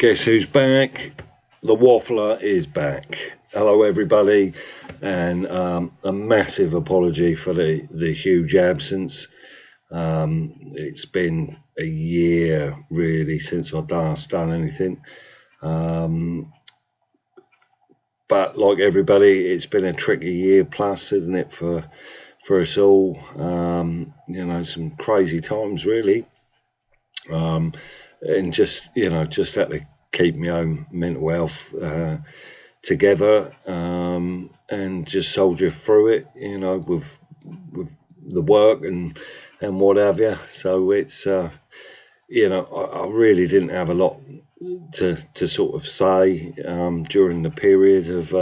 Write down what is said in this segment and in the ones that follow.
Guess who's back? The Waffler is back. Hello everybody, and a massive apology for the huge absence. It's been a year really since I've last done anything, but like everybody, it's been a tricky year plus, isn't it, for us all? You know, some crazy times really, and just had to keep my own mental health together, and just soldier through it, you know, with the work and what have you. So it's you know, I really didn't have a lot to sort of say during the period of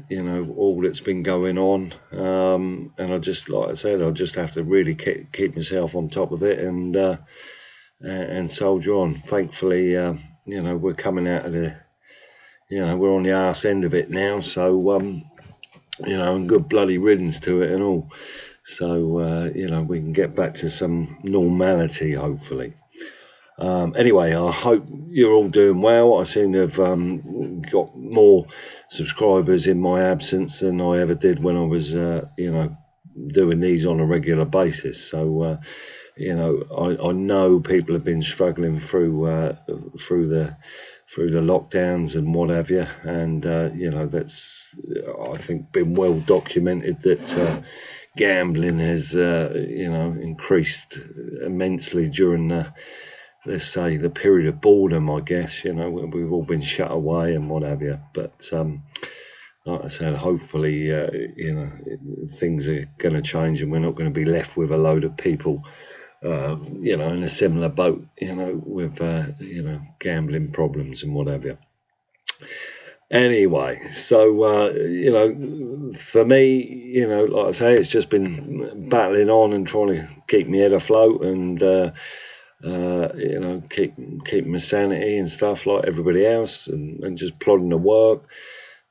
you know, all that's been going on, and I just, like I said, I just have to really keep myself on top of it and soldier on. Thankfully, you know, we're coming out of the, you know, we're on the arse end of it now, so you know, and good bloody riddance to it and all. So you know, we can get back to some normality, hopefully. Anyway, I hope you're all doing well. I seem to have got more subscribers in my absence than I ever did when I was, you know, doing these on a regular basis. So, you know, I know people have been struggling through the lockdowns and what have you, and you know, that's, I think, been well documented that gambling has you know, increased immensely during the, let's say, the period of boredom, I guess. You know, we've all been shut away and what have you. But like I said, hopefully, you know, things are going to change and we're not going to be left with a load of people, you know, in a similar boat, you know, with, you know, gambling problems and what have you. Anyway, so, you know, for me, you know, like I say, it's just been battling on and trying to keep my head afloat and, you know, keep my sanity and stuff like everybody else, and just plodding to work,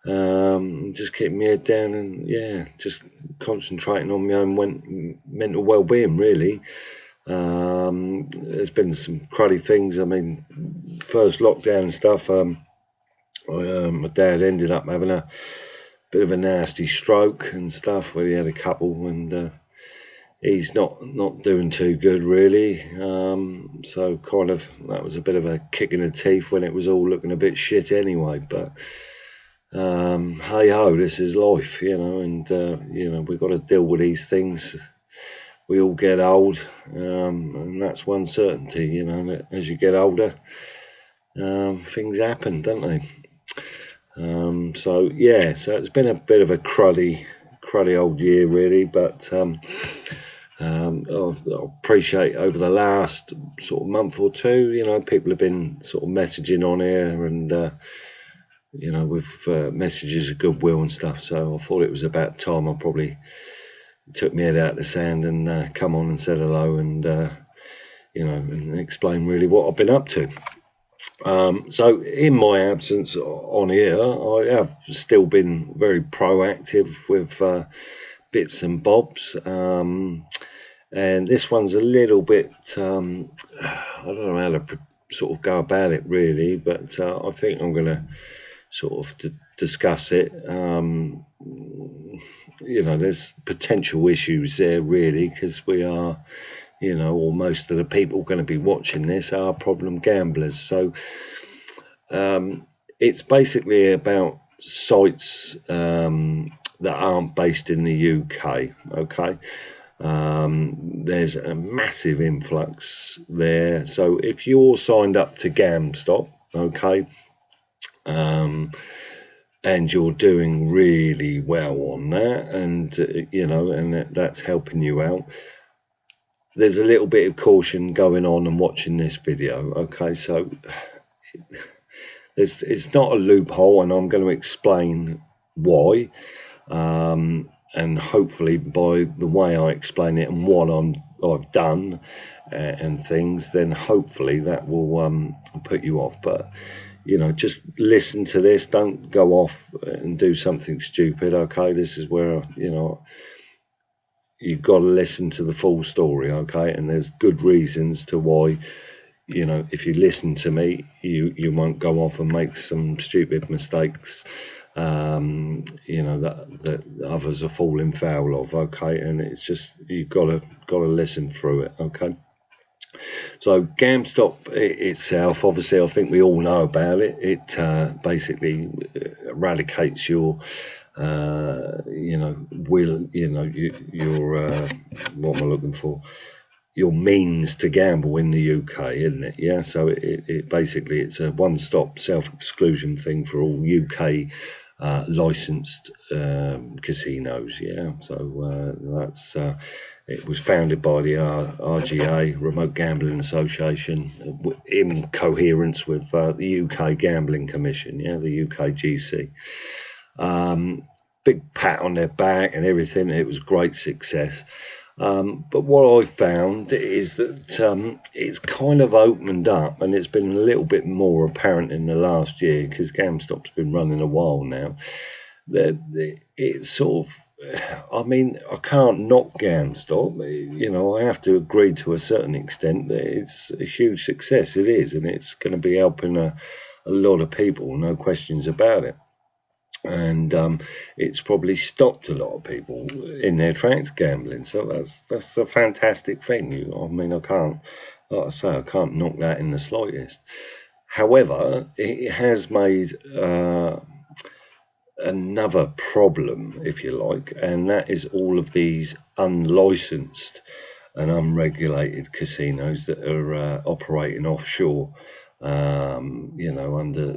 just keeping my head down and, yeah, just concentrating on my own mental well-being, really. There's been some cruddy things. I mean, first lockdown stuff, my dad ended up having a bit of a nasty stroke and stuff, where he had a couple, and he's not doing too good really. So kind of, that was a bit of a kick in the teeth when it was all looking a bit shit anyway. But hey ho, this is life, you know, and you know, we've got to deal with these things. We all get old, and that's one certainty, you know, that as you get older, things happen, don't they? So yeah, so it's been a bit of a cruddy old year really, but I appreciate over the last sort of month or two, you know, people have been sort of messaging on here and you know, with messages of goodwill and stuff. So I thought it was about time I probably took my head out of the sand and come on and said hello and you know, and explain really what I've been up to. So in my absence on here, I have still been very proactive with bits and bobs, and this one's a little bit, I don't know how to sort of go about it really, but I think I'm going to sort of discuss it. You know, there's potential issues there really, because we are, you know, or most of the people going to be watching this are problem gamblers. So it's basically about sites that aren't based in the UK, okay? There's a massive influx there. So if you're signed up to GamStop, okay, and you're doing really well on that, and you know, and that's helping you out, there's a little bit of caution going on and watching this video, okay? So it's not a loophole, and I'm going to explain why, and hopefully by the way I explain it and what I've done and things, then hopefully that will put you off. But you know, just listen to this, don't go off and do something stupid, okay? This is where, you know, you've got to listen to the full story, okay? And there's good reasons to why you know, if you listen to me, you won't go off and make some stupid mistakes, you know, that others are falling foul of. Okay, and it's just you've got to listen through it. Okay. So GamStop itself, obviously, I think we all know about it. It basically eradicates your, you know, your what am I looking for? Your means to gamble in the UK, isn't it? Yeah. So it basically it's a one-stop self-exclusion thing for all UK licensed casinos. Yeah. So that's. It was founded by the RGA, Remote Gambling Association, in coherence with the UK Gambling Commission, yeah, the UKGC. Big pat on their back and everything. It was a great success. But what I found is that it's kind of opened up, and it's been a little bit more apparent in the last year because GamStop's been running a while now. That it's sort of, I mean, I can't knock GamStop. You know, I have to agree to a certain extent that it's a huge success. It is, and it's going to be helping a lot of people, no questions about it. And it's probably stopped a lot of people in their tracks gambling. So that's a fantastic thing. I mean, I can't, like I say, I can't knock that in the slightest. However, it has made another problem, if you like, and that is all of these unlicensed and unregulated casinos that are operating offshore, you know, under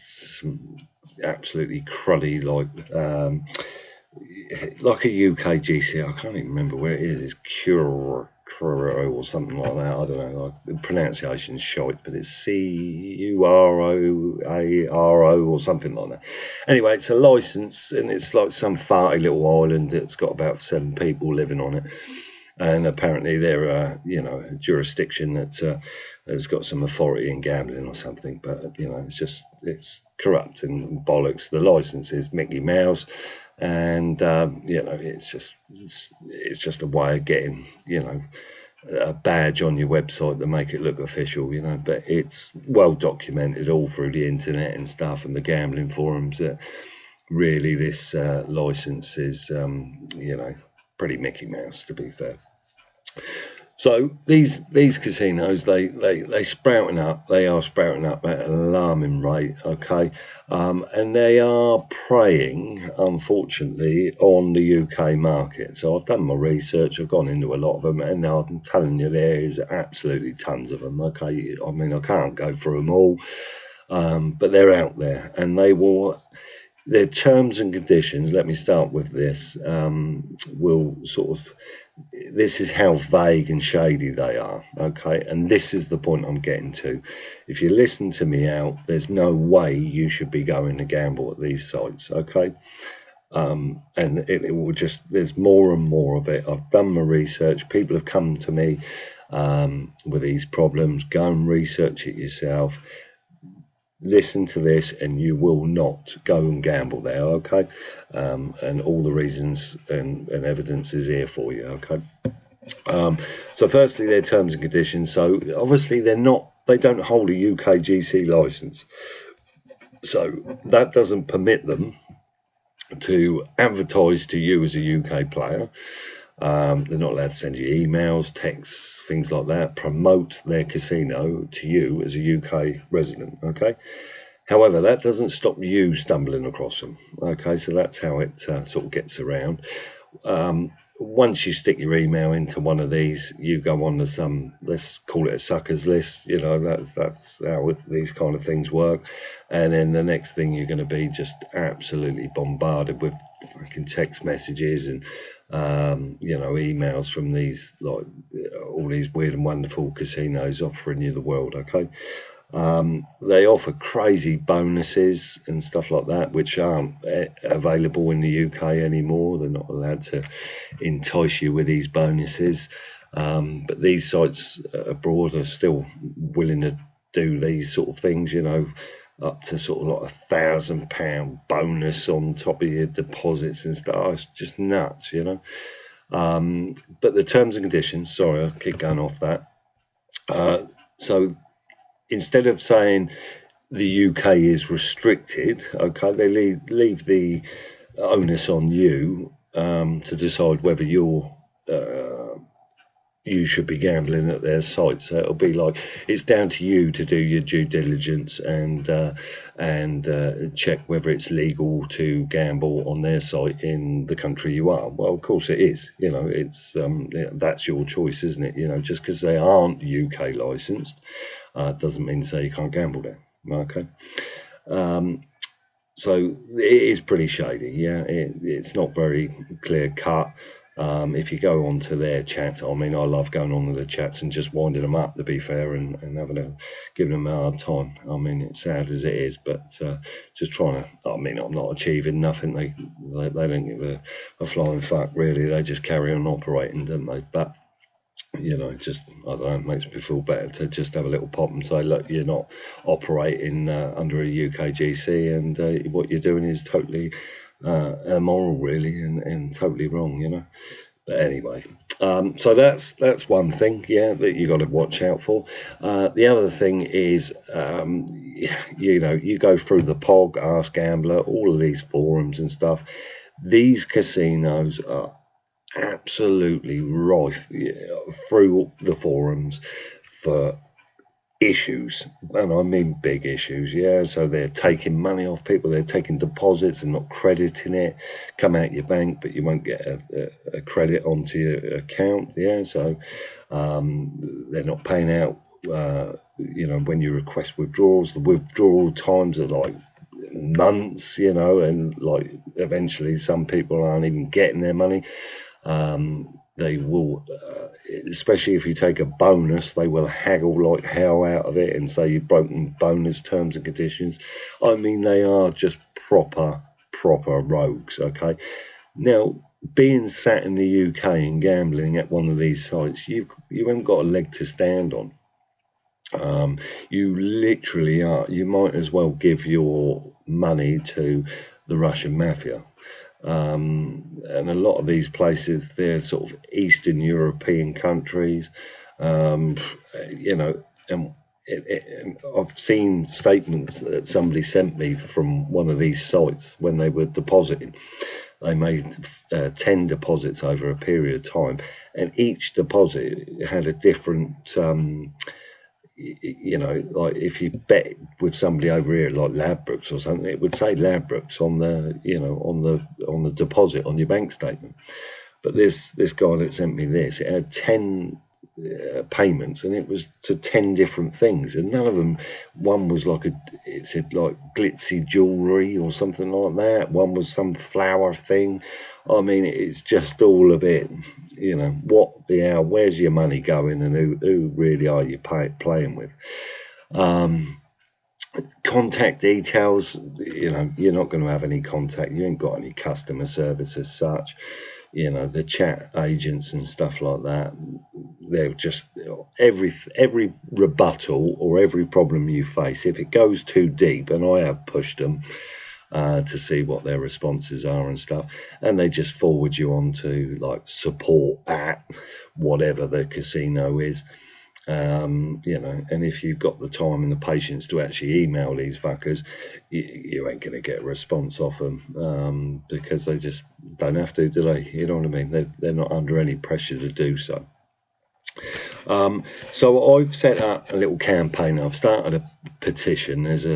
some absolutely cruddy, like a UKGC. I can't even remember where it is. It's Curo or something like that. I don't know. Like, the pronunciation's shite, but it's CUROARO or something like that. Anyway, it's a license, and it's like some farty little island that's got about 7 people living on it. And apparently they're, you know, a jurisdiction that has got some authority in gambling or something. But, you know, it's corrupt and bollocks. The license is Mickey Mouse. And, you know, it's just a way of getting, you know, a badge on your website to make it look official, you know. But it's well documented all through the internet and stuff and the gambling forums that really this license is, you know, pretty Mickey Mouse, to be fair. So these casinos, they sprouting up. They are sprouting up at an alarming rate. Okay, and they are preying, unfortunately, on the UK market. So I've done my research. I've gone into a lot of them, and I'm telling you, there is absolutely tons of them. Okay, I mean, I can't go through them all, but they're out there, and they will. Their terms and conditions, let me start with this, will sort of, this is how vague and shady they are, okay? And this is the point I'm getting to. If you listen to me out, there's no way you should be going to gamble at these sites, okay? And it will just, there's more and more of it. I've done my research. People have come to me with these problems. Go and research it yourself. Listen to this and you will not go and gamble there, okay? And all the reasons and evidence is here for you, okay? So firstly, their terms and conditions. So obviously they don't hold a UKGC license. So that doesn't permit them to advertise to you as a UK player. They're not allowed to send you emails, texts, things like that, promote their casino to you as a UK resident, okay? However, that doesn't stop you stumbling across them, okay? So that's how it sort of gets around. Once you stick your email into one of these, you go on to some, let's call it a suckers list, you know, that's how these kind of things work. And then the next thing, you're going to be just absolutely bombarded with fucking text messages and you know, emails from these, like, all these weird and wonderful casinos offering you the world, okay? They offer crazy bonuses and stuff like that, which aren't available in the UK anymore. They're not allowed to entice you with these bonuses. But these sites abroad are still willing to do these sort of things, you know, up to sort of like £1,000 bonus on top of your deposits and stuff. It's just nuts, you know. But the terms and conditions, sorry, I'll keep going off that. So instead of saying the UK is restricted, okay, they leave the onus on you to decide whether you should be gambling at their site. So it'll be like it's down to you to do your due diligence and check whether it's legal to gamble on their site in the country you are. Well, of course it is. You know, it's that's your choice, isn't it? You know, just because they aren't UK licensed doesn't mean to say you can't gamble there. Okay. So it is pretty shady. Yeah, it's not very clear cut. If you go onto their chats, I mean, I love going on to the chats and just winding them up, to be fair, and giving them a hard time. I mean, it's sad as it is, but just trying to, I mean, I'm not achieving nothing. They don't give a flying fuck, really. They just carry on operating, don't they? But, you know, just, I don't know, it makes me feel better to just have a little pop and say, look, you're not operating under a UK GC, and what you're doing is totally immoral, really, and totally wrong, you know. But anyway, so that's one thing, yeah, that you got to watch out for. The other thing is, you know, you go through the POG, Ask Gambler, all of these forums and stuff. These casinos are absolutely rife through the forums for issues, and I mean big issues. Yeah, so they're taking money off people, they're taking deposits and not crediting it, come out your bank but you won't get a credit onto your account. Yeah, so they're not paying out, you know, when you request withdrawals, the withdrawal times are like months, you know, and like eventually some people aren't even getting their money. They will, especially if you take a bonus, they will haggle like hell out of it and say you've broken bonus terms and conditions. I mean, they are just proper rogues, okay? Now, being sat in the UK and gambling at one of these sites, you haven't got a leg to stand on. You literally are. You might as well give your money to the Russian mafia. And a lot of these places, they're sort of Eastern European countries, you know, and I've seen statements that somebody sent me from one of these sites when they were depositing. They made 10 deposits over a period of time, and each deposit had a different you know, like if you bet with somebody over here like Ladbrokes or something, it would say Ladbrokes on the, you know, on the deposit on your bank statement. But this guy that sent me this, it had 10 payments, and it was to 10 different things, and none of them, one was like it said like glitzy jewelry or something like that, one was some flower thing. I mean, it's just all a bit, you know, what the hell, where's your money going, and who really are you playing with? Contact details, you know, you're not going to have any contact, you ain't got any customer service as such. You know, the chat agents and stuff like that, they're just, every rebuttal or every problem you face, if it goes too deep, and I have pushed them to see what their responses are and stuff, and they just forward you on to like support at whatever the casino is. You know, and if you've got the time and the patience to actually email these fuckers, you ain't going to get a response off them, because they just don't have to, do they? You know what I mean? They're not under any pressure to do so. So I've set up a little campaign. I've started a petition. There's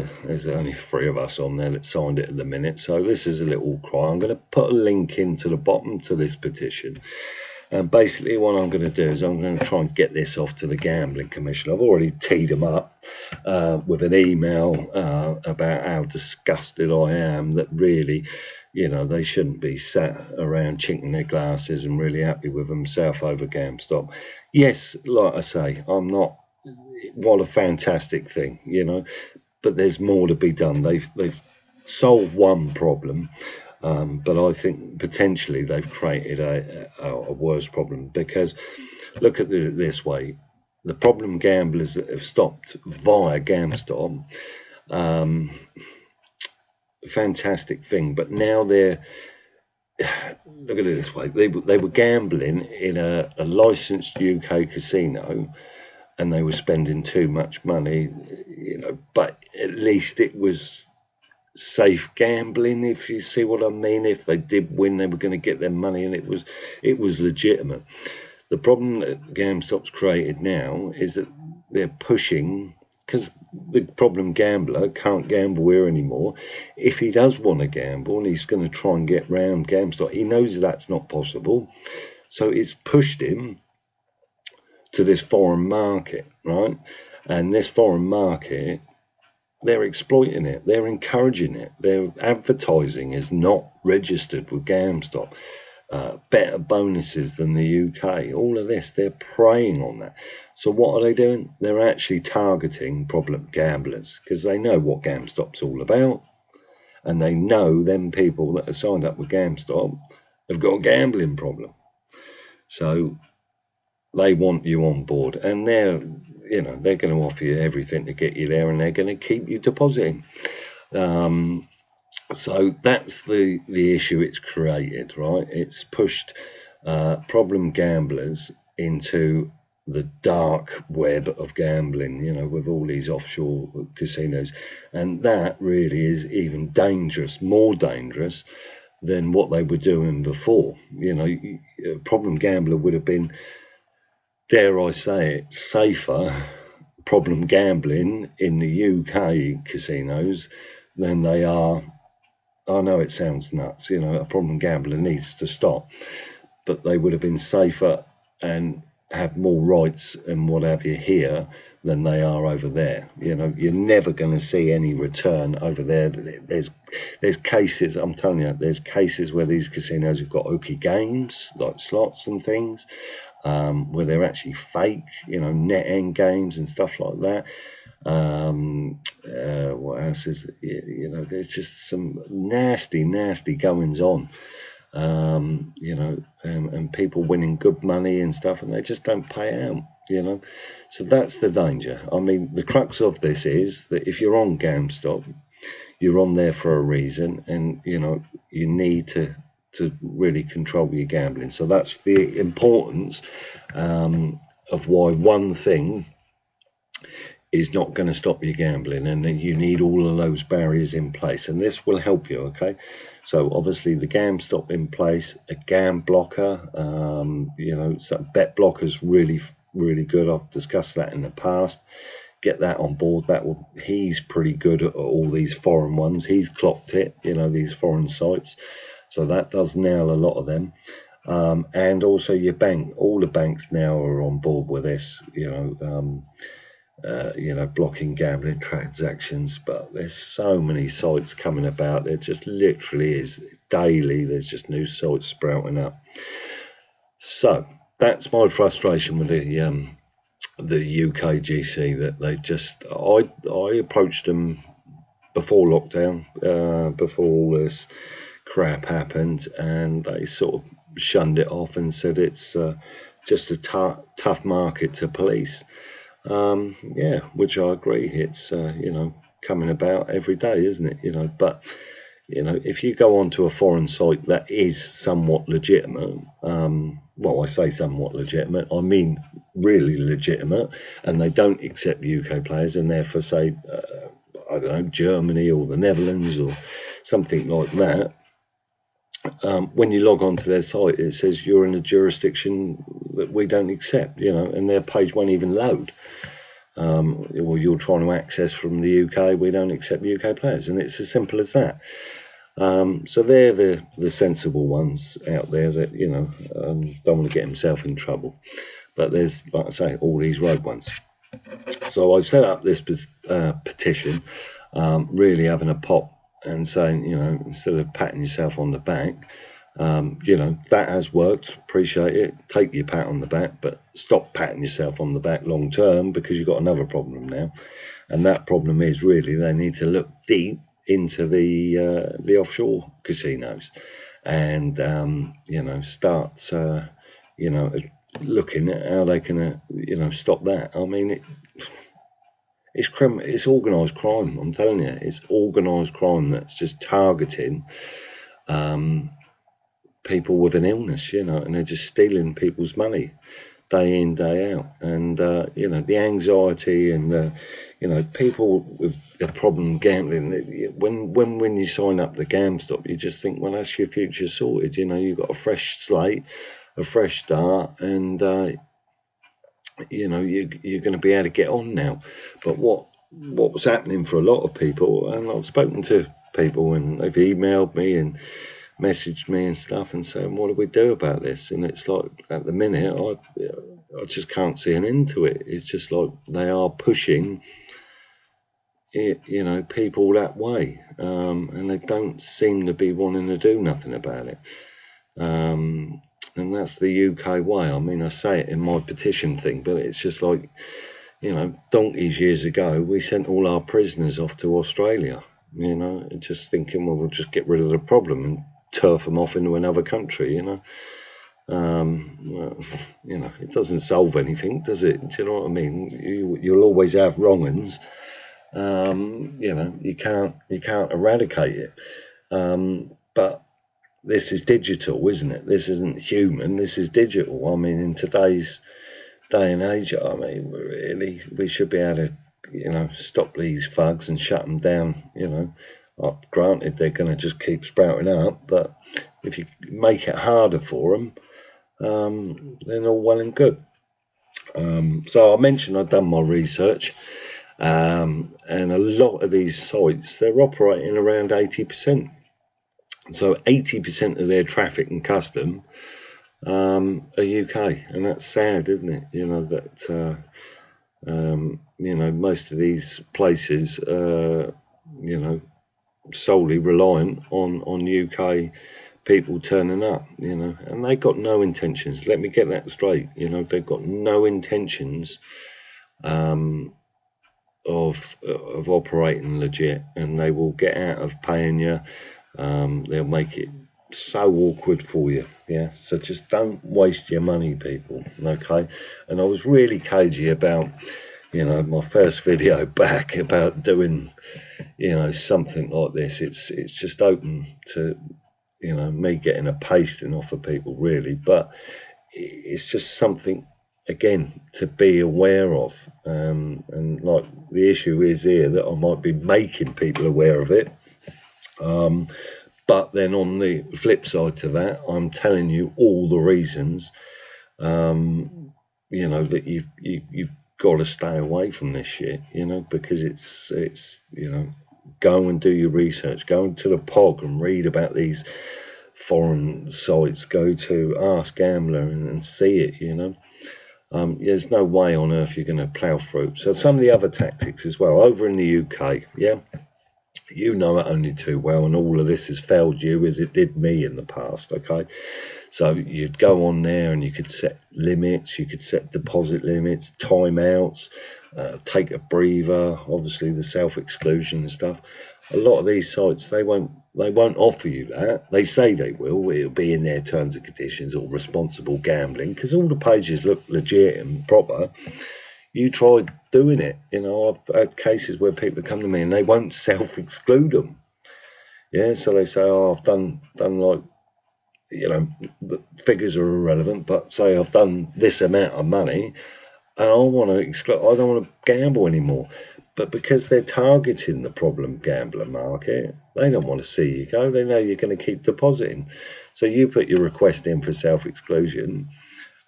only 3 of us on there that signed it at the minute. So this is a little cry. I'm going to put a link into the bottom to this petition. And basically what I'm going to do is I'm going to try and get this off to the Gambling Commission. I've already teed them up with an email about how disgusted I am that really, you know, they shouldn't be sat around chinking their glasses and really happy with themselves over GameStop. Yes, like I say, I'm not, what a fantastic thing, you know, but there's more to be done. They've solved one problem. But I think potentially they've created a worse problem, because look at it this way. The problem gamblers that have stopped via GameStop, fantastic thing, but now they're, look at it this way, they were gambling in a licensed UK casino, and they were spending too much money, but at least it was safe gambling, if you see what I mean. If they did win, they were going to get their money, and it was legitimate. The problem that GameStop's created now is that they're pushing, because the problem gambler can't gamble here anymore. If he does want to gamble and he's going to try and get round GameStop, he knows that's not possible. So it's pushed him to this foreign market, right? And this foreign market, they're exploiting it. They're encouraging it. Their advertising is not registered with GameStop. Better bonuses than the UK. All of this, they're preying on that. So what are they doing? They're actually targeting problem gamblers, because they know what GameStop's all about, and they know them people that are signed up with GameStop have got a gambling problem. So they want you on board, and they're going to offer you everything to get you there, and they're going to keep you depositing. So that's the issue it's created, right? It's pushed problem gamblers into the dark web of gambling, with all these offshore casinos. And that really is even dangerous, more dangerous than what they were doing before. A problem gambler would have been, dare I say it, safer problem gambling in the UK casinos than they are. I know it sounds nuts, a problem gambler needs to stop, but they would have been safer and have more rights and what have you here than they are over there. You're never going to see any return over there. There's cases, I'm telling you, there's cases where these casinos have got hooky games, like slots and things, where they're actually fake, net end games and stuff like that. What else is there's just some nasty goings on, and people winning good money and stuff, and they just don't pay out, so that's the danger. I mean, the crux of this is that if you're on GameStop, you're on there for a reason, and you need to really control your gambling. So that's the importance of why one thing is not going to stop you gambling, and then you need all of those barriers in place, and this will help you. Okay, so obviously the GameStop in place, a gam blocker, so bet blocker's really good. I've discussed that in the past. Get that on board. He's pretty good at all these foreign ones. He's clocked it, these foreign sites, so that does nail a lot of them. And also your bank, all the banks now are on board with this, blocking gambling transactions. But there's so many sites coming about. There just literally is daily. There's just new sites sprouting up. So that's my frustration with the UK GC, that they just, I approached them before lockdown, before all this crap happened, and they sort of shunned it off and said it's just a tough market to police. Which I agree. It's coming about every day, isn't it? But if you go onto a foreign site that is somewhat legitimate, I say somewhat legitimate, I mean really legitimate, and they don't accept UK players, and they're for, say, I don't know, Germany or the Netherlands or something like that, when you log on to their site, it says you're in a jurisdiction that we don't accept, and their page won't even load. Or you're trying to access from the UK, we don't accept UK players, and it's as simple as that. So they're the sensible ones out there that don't want to get himself in trouble. But there's, like I say, all these rogue ones. So I've set up this petition, really having a pop and saying, instead of patting yourself on the back, that has worked, appreciate it, take your pat on the back, but stop patting yourself on the back long term, because you've got another problem now, and that problem is really they need to look deep into the offshore casinos, and start looking at how they can stop that. I mean, it's organised crime, I'm telling you. It's organised crime that's just targeting people with an illness, and they're just stealing people's money. day in, day out. And you know, the anxiety and the, you know, people with a problem gambling, when you sign up to GamStop, you just think, well, that's your future sorted. You know, you've got a fresh slate, a fresh start, and you know, you're going to be able to get on now. But what was happening for a lot of people, and I've spoken to people and they've emailed me and messaged me and stuff and saying, what do we do about this? And it's like, at the minute, I just can't see an end to it. It's just like they are pushing it, you know, people that way, and they don't seem to be wanting to do nothing about it. And that's the UK way. I mean, I say it in my petition thing, but it's just like, you know, donkeys years ago, we sent all our prisoners off to Australia, you know, just thinking, well, we'll just get rid of the problem and turf them off into another country, you know. Well, you know, it doesn't solve anything, does it? Do you know what I mean? You'll always have wrong uns. You know, you can't eradicate it. But this is digital, isn't it? This isn't human. This is digital. I mean, in today's day and age, I mean, really, we should be able to, you know, stop these thugs and shut them down. You know, granted, they're going to just keep sprouting up, but if you make it harder for them, then all well and good. So I mentioned I've done my research, and a lot of these sites, they're operating around 80%. So 80% of their traffic and custom are UK, and that's sad, isn't it? You know, that you know, most of these places you know, solely reliant on UK people turning up, you know, and they got no intentions. Let me get that straight. You know, they've got no intentions of operating legit, and they will get out of paying you. They'll make it so awkward for you. Yeah, so just don't waste your money, people. Okay. And I was really cagey about, you know, my first video back about doing, you know, something like this. It's just open to, you know, me getting a pasting off of people, really, but it's just something, again, to be aware of. And like, the issue is here that I might be making people aware of it, but then on the flip side to that, I'm telling you all the reasons, you know, that you've got to stay away from this shit, you know, because it's you know, go and do your research, go into the POG and read about these foreign sites, go to Ask Gambler and see it, you know. There's no way on earth you're going to plough through. So some of the other tactics as well, over in the UK, yeah, you know it only too well, and all of this has failed you as it did me in the past, okay? So you'd go on there and you could set limits, you could set deposit limits, timeouts, take a breather, obviously the self-exclusion and stuff. A lot of these sites, they won't offer you that. They say they will. It'll be in their terms and conditions, or responsible gambling, because all the pages look legit and proper. You try doing it. You know, I've had cases where people come to me and they won't self-exclude them. Yeah, so they say, oh, I've done like, you know, the figures are irrelevant, but say I've done this amount of money and I want to exclude, I don't want to gamble anymore. But because they're targeting the problem gambler market, they don't want to see you go. They know you're going to keep depositing. So you put your request in for self-exclusion,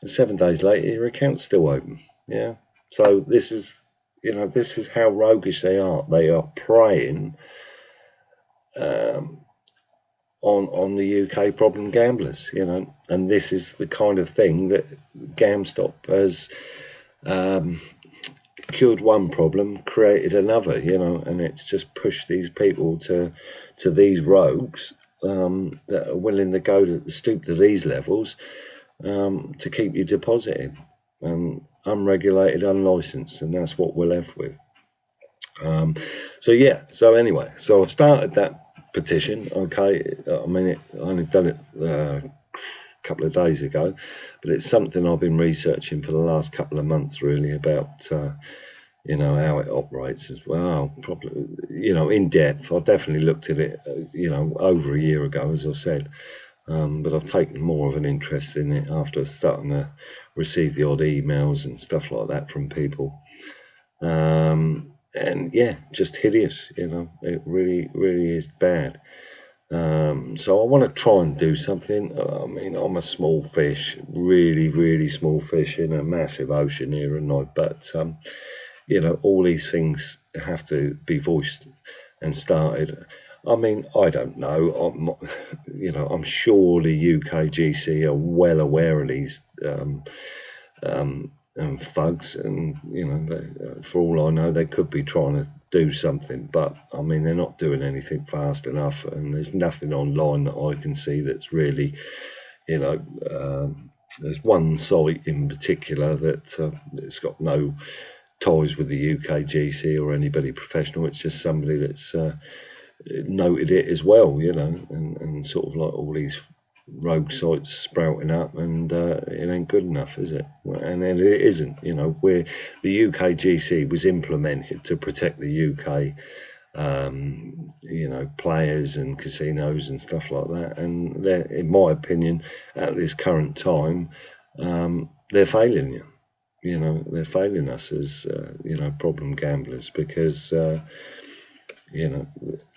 and 7 days later, your account's still open. Yeah. So this is, you know, this is how roguish they are. They are preying on the UK problem gamblers, you know, and this is the kind of thing that GamStop has cured one problem, created another, you know, and it's just pushed these people to these rogues that are willing to go to stoop to these levels to keep you depositing, unregulated, unlicensed, and that's what we're left with. So yeah, so anyway, so I've started that petition. Okay, I mean, I only done it a couple of days ago, but it's something I've been researching for the last couple of months, really, about you know, how it operates as well. Probably, you know, in depth. I definitely looked at it, you know, over a year ago, as I said. But I've taken more of an interest in it after starting to receive the odd emails and stuff like that from people. And yeah, just hideous, it really, really is bad. So I want to try and do something. I mean, I'm a small fish, really, really small fish in a massive ocean here and now, but all these things have to be voiced and started. I mean, I don't know. I'm sure the UKGC are well aware of these thugs, and for all I know, they could be trying to do something, but I mean, they're not doing anything fast enough, and there's nothing online that I can see that's really, there's one site in particular that it's got no ties with the UKGC or anybody professional. It's just somebody that's noted it as well, and sort of like all these rogue sites sprouting up, and it ain't good enough, is it? And it isn't. Where the UKGC was implemented to protect the UK, players and casinos and stuff like that, and they're, in my opinion, at this current time, they're failing you. They're failing us as problem gamblers, because they're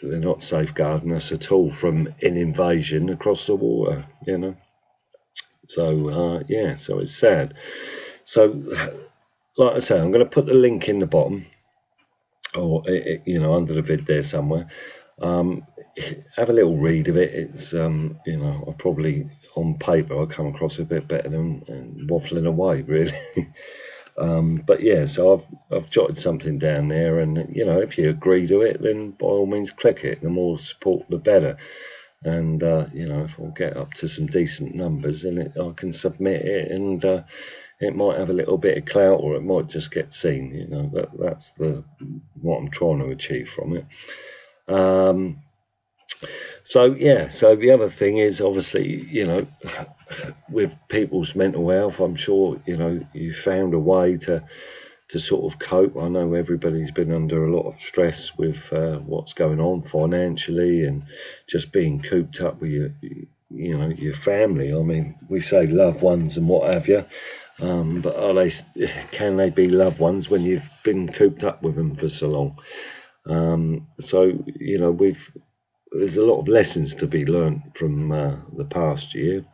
not safeguarding us at all from an invasion across the water. So so it's sad. So, like I say, I'm going to put the link in the bottom, or under the vid there somewhere. Have a little read of it. It's I probably on paper I come across a bit better than waffling away, really. But yeah, so I've jotted something down there, and if you agree to it, then by all means click it. The more support, the better. And if I get up to some decent numbers, then I can submit it, and it might have a little bit of clout, or it might just get seen. That's what I'm trying to achieve from it. So the other thing is, obviously, with people's mental health, I'm sure you found a way to sort of cope. I know everybody's been under a lot of stress with what's going on financially, and just being cooped up with your family. I mean, we say loved ones and what have you, but can they be loved ones when you've been cooped up with them for so long? There's a lot of lessons to be learned from the past year.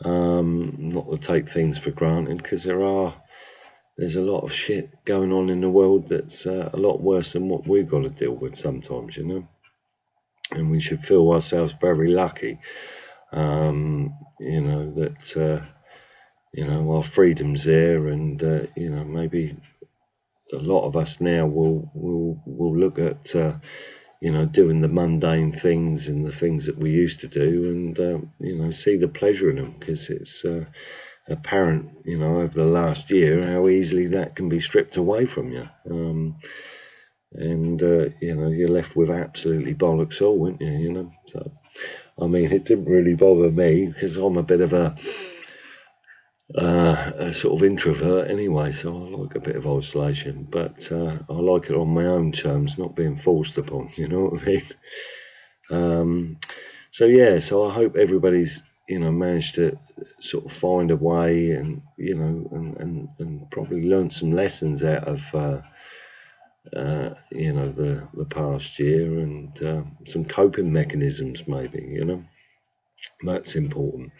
Not to take things for granted, because there's a lot of shit going on in the world that's a lot worse than what we've got to deal with sometimes, and we should feel ourselves very lucky, that our freedom's there, and maybe a lot of us now will look at doing the mundane things and the things that we used to do, and see the pleasure in them, because it's apparent, over the last year, how easily that can be stripped away from you, and you're left with absolutely bollocks all, aren't you? So I mean, it didn't really bother me, because I'm a bit of a sort of introvert anyway, so I like a bit of isolation, but I like it on my own terms, not being forced upon, you know what I mean? So I hope everybody's managed to sort of find a way, and and probably learnt some lessons out of the past year, and some coping mechanisms, maybe. That's important.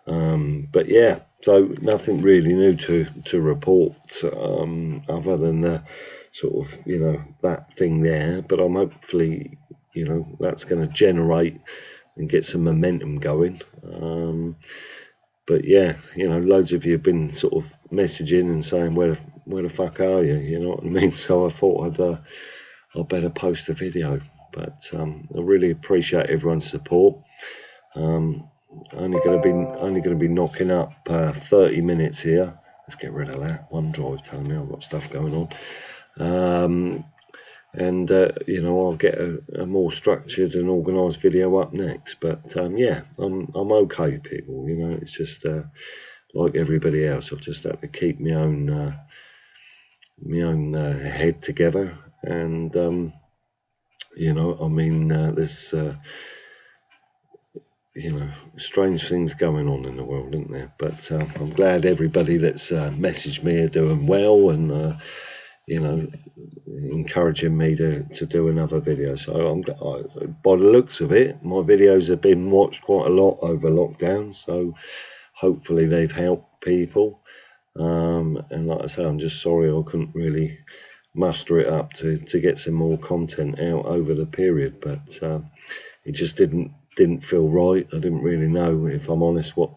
But yeah, so nothing really new to report, other than the sort of that thing there. But I'm hopefully that's going to generate and get some momentum going. But yeah, loads of you have been sort of messaging and saying, where the fuck are you? You know what I mean? So I thought I'd better post a video. But I really appreciate everyone's support. Only going to be knocking up 30 minutes here. Let's get rid of that OneDrive telling me I've got stuff going on. And I'll get a more structured and organised video up next. But yeah, I'm okay, people. It's just like everybody else. I've just had to keep my own head together, and there's you know, strange things going on in the world, isn't there? But I'm glad everybody that's messaged me are doing well, and you know, encouraging me to do another video. So by the looks of it, my videos have been watched quite a lot over lockdown, so hopefully they've helped people. And like I say, I'm just sorry I couldn't really muster it up to get some more content out over the period, but it just didn't feel right. I didn't really know, if I'm honest, what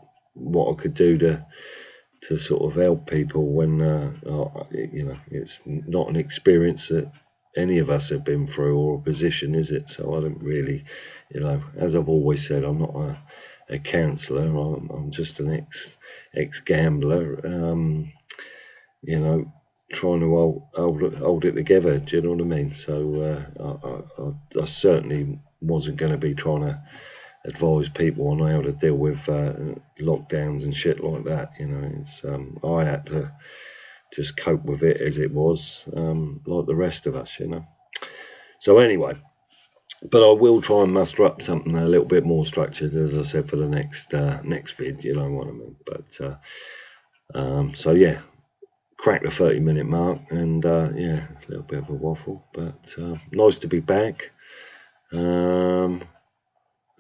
I could do to sort of help people when you know, it's not an experience that any of us have been through, or a position, is it? So I don't really, you know, as I've always said, I'm not a counsellor. I'm just an ex gambler, you know, trying to hold it together. Do you know what I mean? So I certainly wasn't going to be trying to advise people on how to deal with lockdowns and shit like that. You know, it's I had to just cope with it as it was, like the rest of us. You know. So anyway, but I will try and muster up something a little bit more structured, as I said, for the next vid. You know what I mean? But so yeah, crack the 30-minute mark, and yeah, a little bit of a waffle, but nice to be back.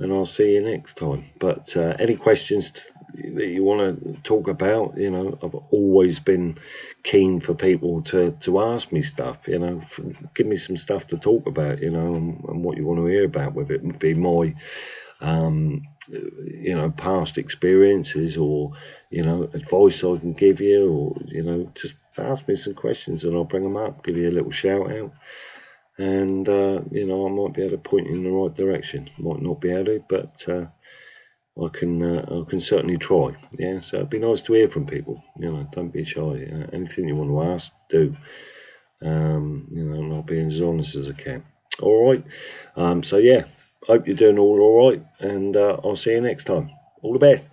And I'll see you next time. But any questions that you want to talk about, you know, I've always been keen for people to ask me stuff, you know, give me some stuff to talk about, you know, and what you want to hear about with it. Would be my, you know, past experiences, or, you know, advice I can give you, or, you know, just ask me some questions and I'll bring them up, give you a little shout out. And you know, I might be able to point you in the right direction. Might not be able to, but I can certainly try. Yeah, so it'd be nice to hear from people. You know, don't be shy. Anything you want to ask, do. You know, and I'll be as honest as I can. All right. So yeah, hope you're doing all right, and I'll see you next time. All the best.